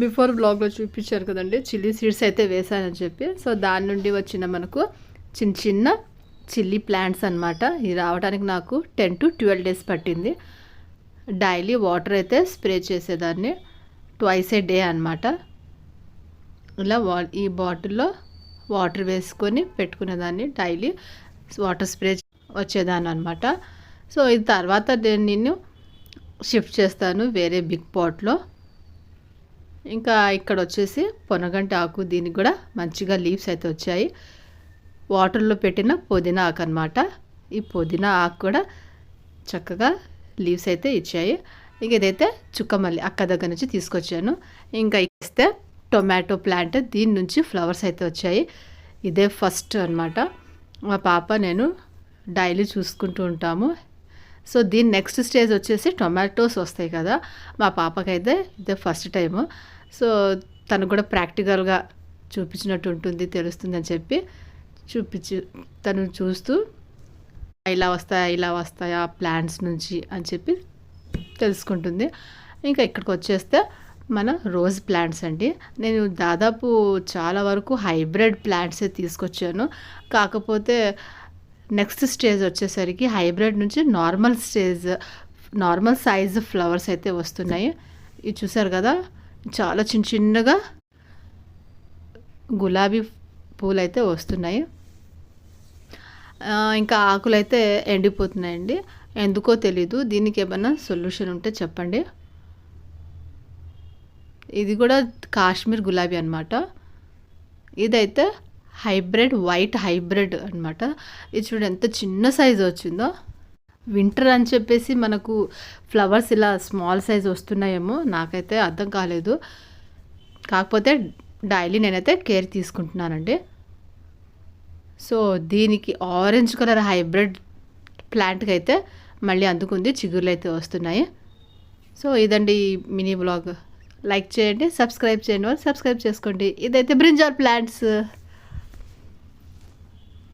Before బ్లాగ్లో చూపించారు కదండి, చిల్లీ సీడ్స్ అయితే వేసానని చెప్పి. సో దాని నుండి వచ్చిన మనకు చిన్న చిన్న చిల్లీ ప్లాంట్స్ అనమాట. ఇది రావడానికి నాకు 10 to 12 days పట్టింది. డైలీ వాటర్ అయితే స్ప్రే చేసేదాన్ని, ట్వైస్ ఏ డే అనమాట. ఇలా ఈ బాటిల్లో వాటర్ వేసుకొని పెట్టుకునేదాన్ని, డైలీ వాటర్ స్ప్రే వచ్చేదాన్ని అనమాట. సో ఇది తర్వాత నేను షిఫ్ట్ చేస్తాను వేరే బిగ్ పాట్లో. ఇంకా ఇక్కడ వచ్చేసి పొనగంటి ఆకు, దీనికి కూడా మంచిగా లీవ్స్ అయితే వచ్చాయి. వాటర్లో పెట్టిన పుదీనా ఆకు అనమాట. ఈ పుదీనా ఆకు కూడా చక్కగా లీవ్స్ అయితే ఇచ్చాయి. ఇంక ఇదైతే చుక్కమల్లి అక్క దగ్గర నుంచి తీసుకొచ్చాను. ఇంకా ఇస్తే టొమాటో ప్లాంట్, దీని నుంచి ఫ్లవర్స్ అయితే వచ్చాయి. ఇదే ఫస్ట్ అనమాట. మా పాప నేను డైలీ చూసుకుంటూ ఉంటాము. సో దీని నెక్స్ట్ స్టేజ్ వచ్చేసి టొమాటోస్ వస్తాయి కదా, మా పాపకైతే ఇదే ఫస్ట్ టైము. సో తను కూడా ప్రాక్టికల్గా చూపించినట్టు ఉంటుంది, తెలుస్తుంది అని చెప్పి తను చూస్తూ ఇలా వస్తాయా ప్లాంట్స్ నుంచి అని చెప్పి తెలుసుకుంటుంది. ఇంకా ఇక్కడికి వచ్చేస్తే మన రోజ్ ప్లాంట్స్ అండి. నేను దాదాపు చాలా వరకు హైబ్రిడ్ ప్లాంట్సే తీసుకొచ్చాను. కాకపోతే నెక్స్ట్ స్టేజ్ వచ్చేసరికి హైబ్రిడ్ నుంచి నార్మల్ సైజ్ ఫ్లవర్స్ అయితే వస్తున్నాయి. ఇవి చూసారు కదా, చాలా చిన్న చిన్నగా గులాబీ పూలు అయితే వస్తున్నాయి. ఇంకా ఆకులు అయితే ఎండిపోతున్నాయండి, ఎందుకో తెలీదు. దీనికి ఏమైనా సొల్యూషన్ ఉంటే చెప్పండి. ఇది కూడా కాశ్మీర్ గులాబీ అనమాట. ఇదైతే వైట్ హైబ్రిడ్ అనమాట. ఇది చూడండి ఎంత చిన్న సైజు వచ్చిందో. వింటర్ అని చెప్పేసి మనకు ఫ్లవర్స్ ఇలా స్మాల్ సైజ్ వస్తున్నాయేమో, నాకైతే అర్థం కాలేదు. కాకపోతే డైలీ నేనైతే కేర్ తీసుకుంటున్నానండి. సో దీనికి ఆరెంజ్ కలర్ హైబ్రిడ్ ప్లాంట్కి అయితే మళ్ళీ అందుకుంది, చిగుర్లు అయితే వస్తున్నాయి. సో ఇదండి మినీ బ్లాగ్. లైక్ చేయండి, సబ్స్క్రైబ్ చేయండి, సబ్స్క్రైబ్ చేసుకోండి. ఇదైతే బ్రింజాల్ ప్లాంట్స్.